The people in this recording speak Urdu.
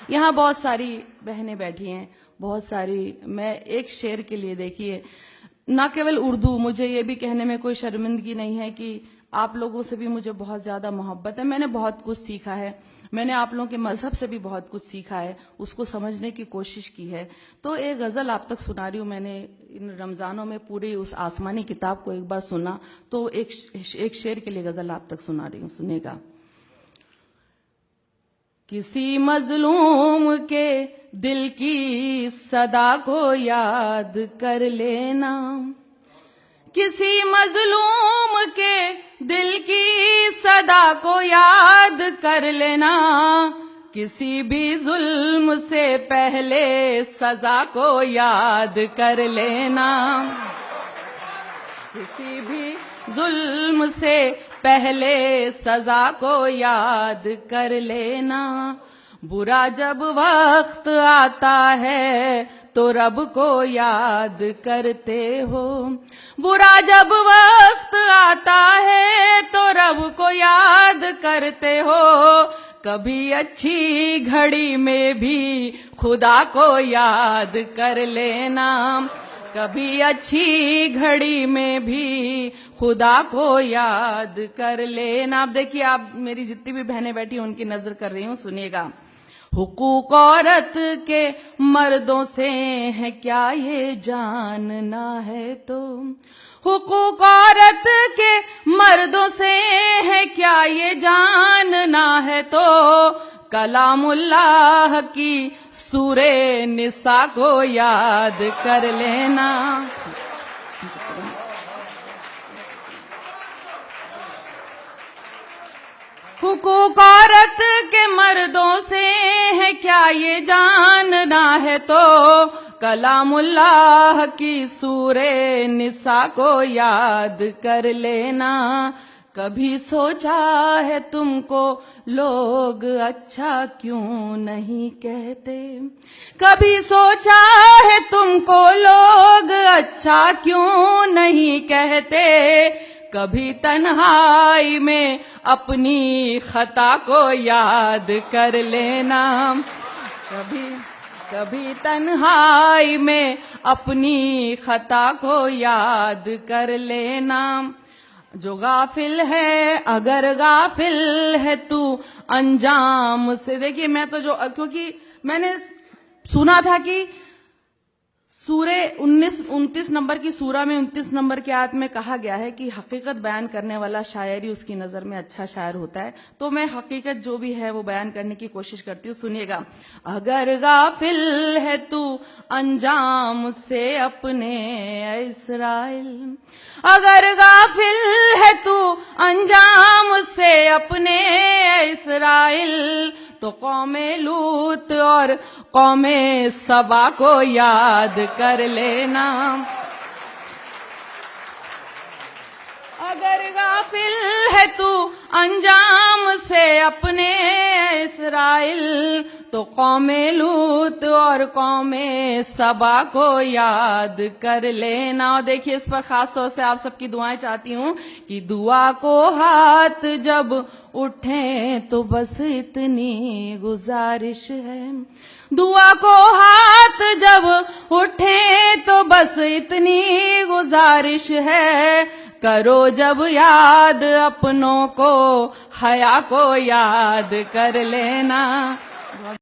یہاں بہت ساری بہنیں بیٹھی ہیں، بہت ساری. میں ایک شعر کے لیے دیکھیے، نہ کیول اردو، مجھے یہ بھی کہنے میں کوئی شرمندگی نہیں ہے کہ آپ لوگوں سے بھی مجھے بہت زیادہ محبت ہے. میں نے بہت کچھ سیکھا ہے، میں نے آپ لوگوں کے مذہب سے بھی بہت کچھ سیکھا ہے، اس کو سمجھنے کی کوشش کی ہے. تو ایک غزل آپ تک سنا رہی ہوں. میں نے ان رمضانوں میں پوری اس آسمانی کتاب کو ایک بار سنا، تو ایک شعر کے لیے غزل آپ تک سنا رہی ہوں، سنے گا. کسی مظلوم کے دل کی صدا کو یاد کر لینا، کسی مظلوم کے دل کی صدا کو یاد کر لینا، کسی بھی ظلم سے پہلے سزا کو یاد کر لینا، کسی بھی ظلم سے پہلے سزا کو یاد کر لینا. برا جب وقت آتا ہے تو رب کو یاد کرتے ہو، برا جب وقت آتا ہے تو رب کو یاد کرتے ہو، کبھی اچھی گھڑی میں بھی خدا کو یاد کر لینا، کبھی اچھی گھڑی میں بھی خدا کو یاد کر لینا. اب دیکھیے، آپ میری جتنی بھی بہنیں بیٹھی ان کی نظر کر رہی ہوں، سنیے گا. حقوق عورت کے مردوں سے ہے کیا یہ جاننا ہے تو، حقوق عورت کے مردوں سے ہے کیا یہ جاننا ہے تو، کلام اللہ کی سورہ نساء کو یاد کر لینا. حقوق عورت کے مردوں سے ہے کیا یہ جاننا ہے تو، کلام اللہ کی سورہ نساء کو یاد کر لینا. کبھی سوچا ہے تم کو لوگ اچھا کیوں نہیں کہتے، کبھی سوچا ہے تم کو لوگ اچھا کیوں نہیں کہتے، کبھی تنہائی میں اپنی خطا کو یاد کر لینا، کبھی تنہائی میں اپنی خطا کو یاد کر لینا. جو غافل ہے اگر غافل ہے تو انجام سے. دیکھیے، میں تو کیونکہ میں نے سنا تھا کہ سورہ 29 نمبر کی سورہ میں 29 نمبر کی آیت میں کہا گیا ہے کہ حقیقت بیان کرنے والا شاعر ہی اس کی نظر میں اچھا شاعر ہوتا ہے. تو میں حقیقت جو بھی ہے وہ بیان کرنے کی کوشش کرتی ہوں. سنیے گا. اگر غافل ہے تو انجام سے اپنے اسرائیل، اگر غافل ہے تو انجام سے اپنے اسرائیل، تو قوم لوط اور قوم سبا کو یاد کر لینا. اگر غافل ہے تو انجام سے اپنے اسرائیل، تو قوم لوط اور قوم سبا کو یاد کر لینا. اور دیکھیے، اس پر خاص طور سے آپ سب کی دعائیں چاہتی ہوں کہ دعا کو ہاتھ جب اٹھیں تو بس اتنی گزارش ہے، دعا کو ہاتھ جب اٹھیں تو بس اتنی گزارش ہے، کرو جب یاد اپنوں کو حیا کو یاد کر لینا،